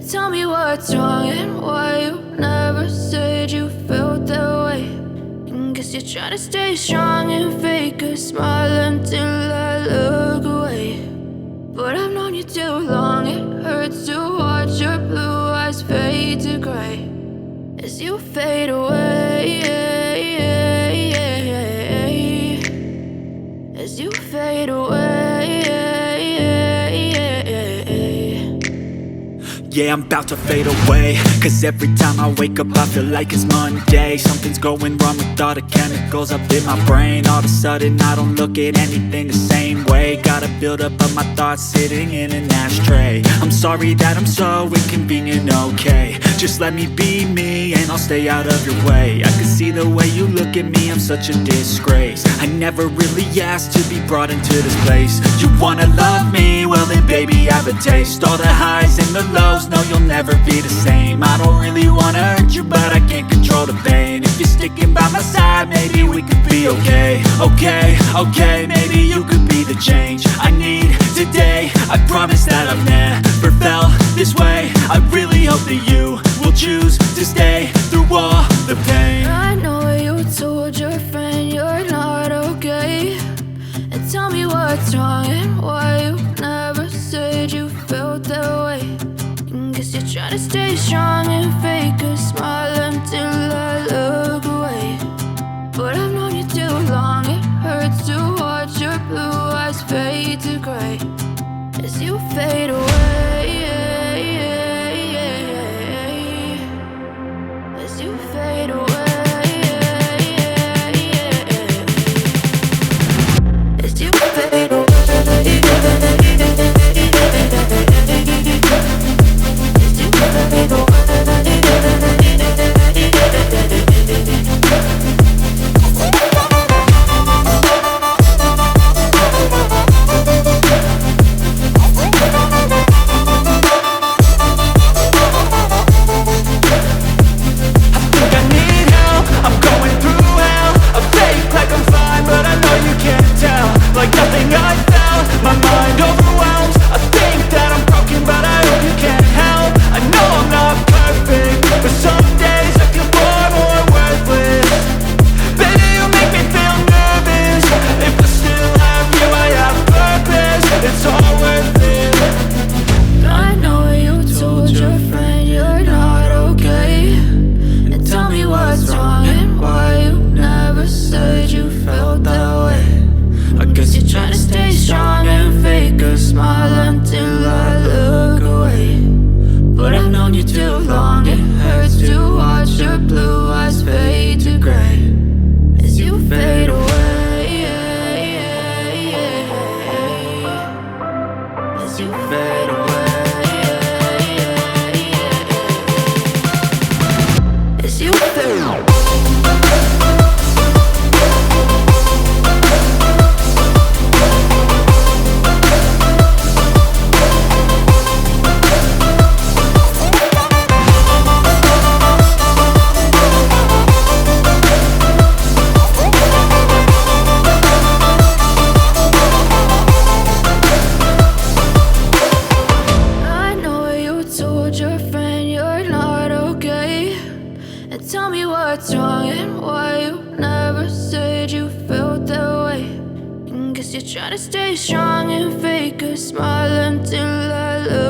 Tell me what's wrong and why you never said you felt that way. And guess you're trying to stay strong and fake a smile until I look away. But I've known you too long, it hurts to watch your blue eyes fade to gray as you fade away, as you fade away. Yeah, I'm about to fade away, cause every time I wake up I feel like it's Monday. Something's going wrong with all the chemicals up in my brain. All of a sudden I don't look at anything the same way. Gotta build up of my thoughts sitting in an ashtray. I'm sorry that I'm so inconvenient, okay. Just let me be me and I'll stay out of your way. I can see the way you look at me, I'm such a disgrace. I never really asked to be brought into this place. You wanna love me? Well then baby I have a taste. All the highs and the lows, no you'll never be the same. I don't really wanna hurt you but I can't control the pain. If you're sticking by my side maybe we could be okay. Okay, maybe you could be the change I need today. I promise that I've never felt this way. I really hope that you will choose to stay through all the pain. I know you told your friend you're not okay. And tell me what's wrong and why you never said you felt that way. And guess you're trying to stay strong and fake a smile until I look away. But I've known you too long, it hurts to watch your blue eyes fade to gray as you fade away, as you fade away, as you fade away. Like nothing I felt, my mind overwhelmed. I think that I'm broken, but I hope you can't help. I know I'm not perfect, but some days I feel far more worthless. Baby, you make me feel nervous. If I still have you, I have purpose. It's all worth it. I know you told your friend you're not okay. And tell me what's wrong and why you never said you felt that way. I guess you're trying to stay strong and fake a smile until I look away. But I've known you too long, it hurts to watch your blue eyes fade to gray as you fade away, as you fade away, as you fade away. Your friend you're not okay. And tell me what's wrong and why you never said you felt that way. And guess you're trying to stay strong and fake a smile until I look